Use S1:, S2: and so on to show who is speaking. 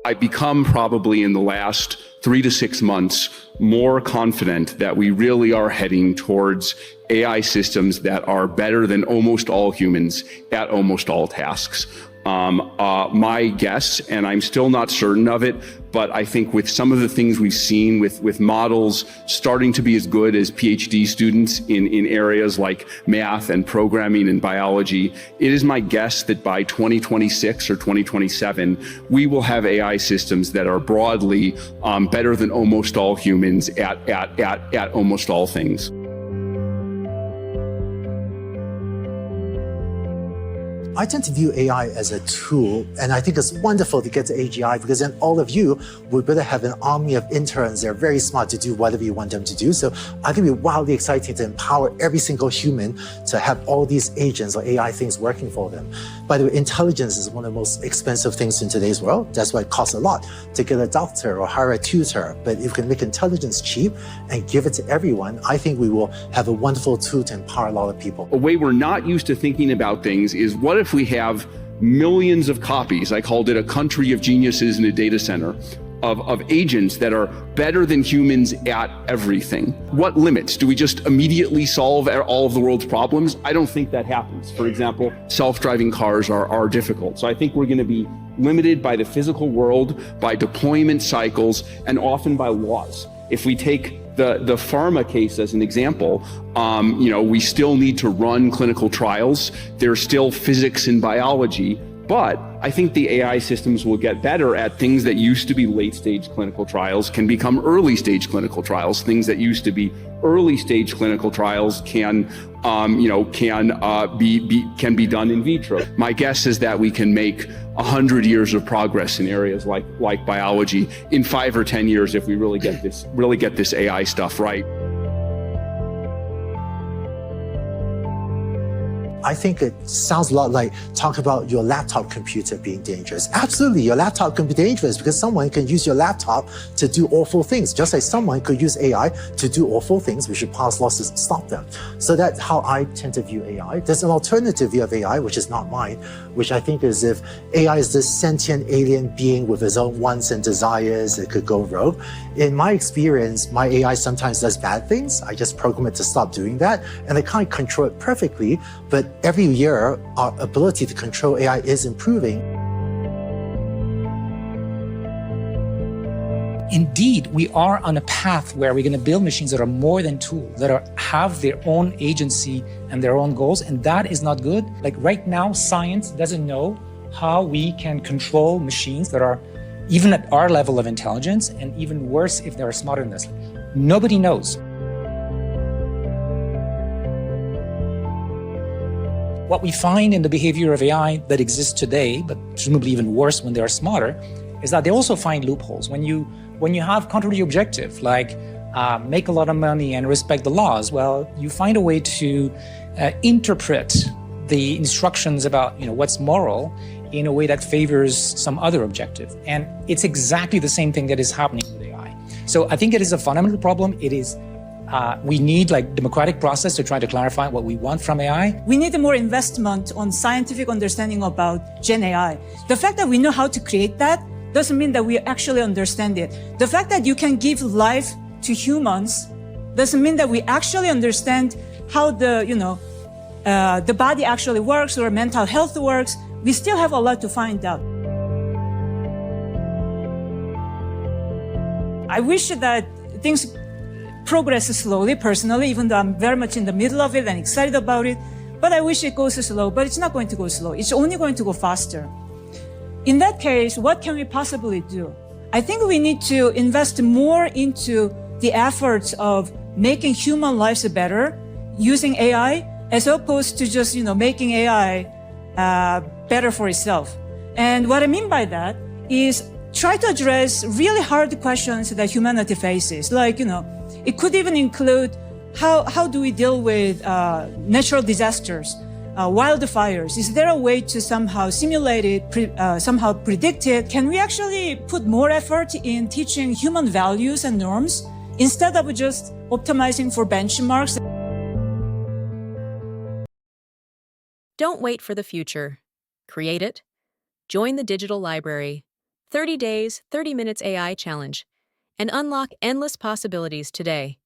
S1: I've become probably in the last 3 to 6 months more confident that we really are heading towards AI systems that are better than almost all humans at almost all tasks. My guess, and I'm still not certain of it, but I think with some of the things we've seen with models starting to be as good as PhD students in areas like math and programming and biology, it is my guess that by 2026 or 2027, we will have AI systems that are broadly better than almost all humans at almost all things.
S2: I tend to view AI as a tool, and I think it's wonderful to get to AGI because then all of you would better have an army of interns that are very smart to do whatever you want them to do. So I can be wildly excited to empower every single human to have all these agents or AI things working for them. By the way, intelligence is one of the most expensive things in today's world. That's why it costs a lot to get a doctor or hire a tutor. But if we can make intelligence cheap and give it to everyone, I think we will have a wonderful tool to empower a lot of people.
S1: A way we're not used to thinking about things is, what if we have millions of copies, I called it a country of geniuses in a data center, of agents that are better than humans at everything? What limits? Do we just immediately solve all of the world's problems? I don't think that happens. For example, self-driving cars are difficult. So I think we're going to be limited by the physical world, by deployment cycles, and often by laws. If we take the pharma case as an example, we still need to run clinical trials. There's still physics and biology, but I think the AI systems will get better at things that used to be late-stage clinical trials can become early-stage clinical trials. Things that used to be early-stage clinical trials can be done in vitro. My guess is that we can make 100 years of progress in areas like biology in 5 or 10 years if we really get this AI stuff right.
S2: I think it sounds a lot like talk about your laptop computer being dangerous. Absolutely, your laptop can be dangerous because someone can use your laptop to do awful things, just like someone could use AI to do awful things. We should pass laws to stop them. So that's how I tend to view AI. There's an alternative view of AI, which is not mine, which I think is if AI is this sentient alien being with its own wants and desires, it could go rogue. In my experience, my AI sometimes does bad things. I just program it to stop doing that, and I can't control it perfectly, but every year, our ability to control AI is improving.
S3: Indeed, we are on a path where we're going to build machines that are more than tools, that have their own agency and their own goals, and that is not good. Like right now, science doesn't know how we can control machines that are even at our level of intelligence, and even worse if they're smarter than us. Nobody knows. What we find in the behavior of AI that exists today, but presumably even worse when they are smarter, is that they also find loopholes. When you have contrary objective, like make a lot of money and respect the laws, well, you find a way to interpret the instructions about what's moral in a way that favors some other objective. And it's exactly the same thing that is happening with AI. So I think it is a fundamental problem. It is we need democratic process to try to clarify what we want from AI.
S4: We need more investment on scientific understanding about Gen AI. The fact that we know how to create that doesn't mean that we actually understand it. The fact that you can give life to humans doesn't mean that we actually understand how the body actually works or mental health works. We still have a lot to find out. I wish that things progress slowly, personally, even though I'm very much in the middle of it and excited about it. But I wish it goes slow, but it's not going to go slow. It's only going to go faster. In that case, what can we possibly do? I think we need to invest more into the efforts of making human lives better using AI, as opposed to just, making AI better for itself. And what I mean by that is try to address really hard questions that humanity faces. Like, it could even include how do we deal with natural disasters, wildfires? Is there a way to somehow simulate it, somehow predict it? Can we actually put more effort in teaching human values and norms instead of just optimizing for benchmarks?
S5: Don't wait for the future. Create it. Join the digital library. 30 Days, 30 Minutes AI Challenge, and unlock endless possibilities today.